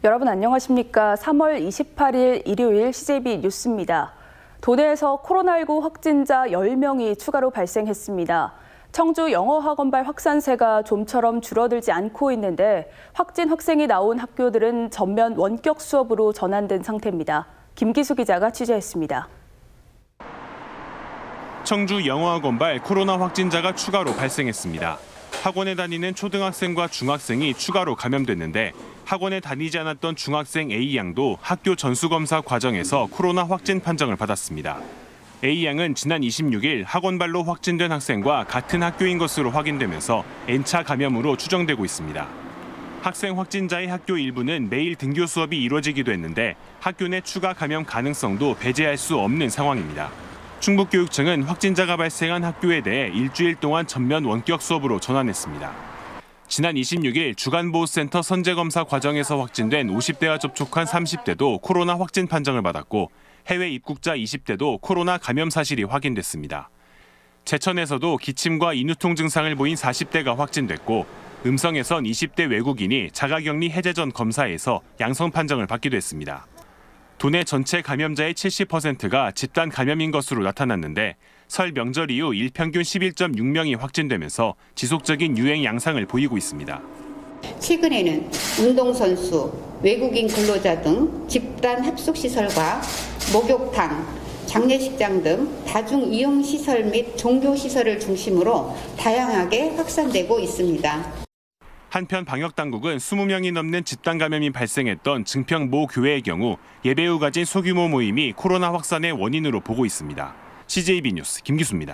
여러분 안녕하십니까? 3월 28일 일요일 CJB 뉴스입니다. 도내에서 코로나19 확진자 10명이 추가로 발생했습니다. 청주 영어학원발 확산세가 좀처럼 줄어들지 않고 있는데 확진 학생이 나온 학교들은 전면 원격 수업으로 전환된 상태입니다. 김기수 기자가 취재했습니다. 청주 영어학원발 코로나 확진자가 추가로 발생했습니다. 학원에 다니는 초등학생과 중학생이 추가로 감염됐는데 학원에 다니지 않았던 중학생 A양도 학교 전수검사 과정에서 코로나 확진 판정을 받았습니다. A양은 지난 26일 학원발로 확진된 학생과 같은 학교인 것으로 확인되면서 N차 감염으로 추정되고 있습니다. 학생 확진자의 학교 일부는 매일 등교 수업이 이루어지기도 했는데 학교 내 추가 감염 가능성도 배제할 수 없는 상황입니다. 충북교육청은 확진자가 발생한 학교에 대해 일주일 동안 전면 원격 수업으로 전환했습니다. 지난 26일 주간보호센터 선제검사 과정에서 확진된 50대와 접촉한 30대도 코로나 확진 판정을 받았고 해외 입국자 20대도 코로나 감염 사실이 확인됐습니다. 제천에서도 기침과 인후통 증상을 보인 40대가 확진됐고 음성에선 20대 외국인이 자가격리 해제 전 검사에서 양성 판정을 받기도 했습니다. 도내 전체 감염자의 70%가 집단 감염인 것으로 나타났는데 설 명절 이후 일평균 11.6명이 확진되면서 지속적인 유행 양상을 보이고 있습니다. 최근에는 운동선수, 외국인 근로자 등 집단 합숙시설과 목욕탕, 장례식장 등 다중이용시설 및 종교시설을 중심으로 다양하게 확산되고 있습니다. 한편 방역당국은 20명이 넘는 집단 감염이 발생했던 증평 모 교회의 경우 예배 후 가진 소규모 모임이 코로나 확산의 원인으로 보고 있습니다. CJB 뉴스 김기수입니다.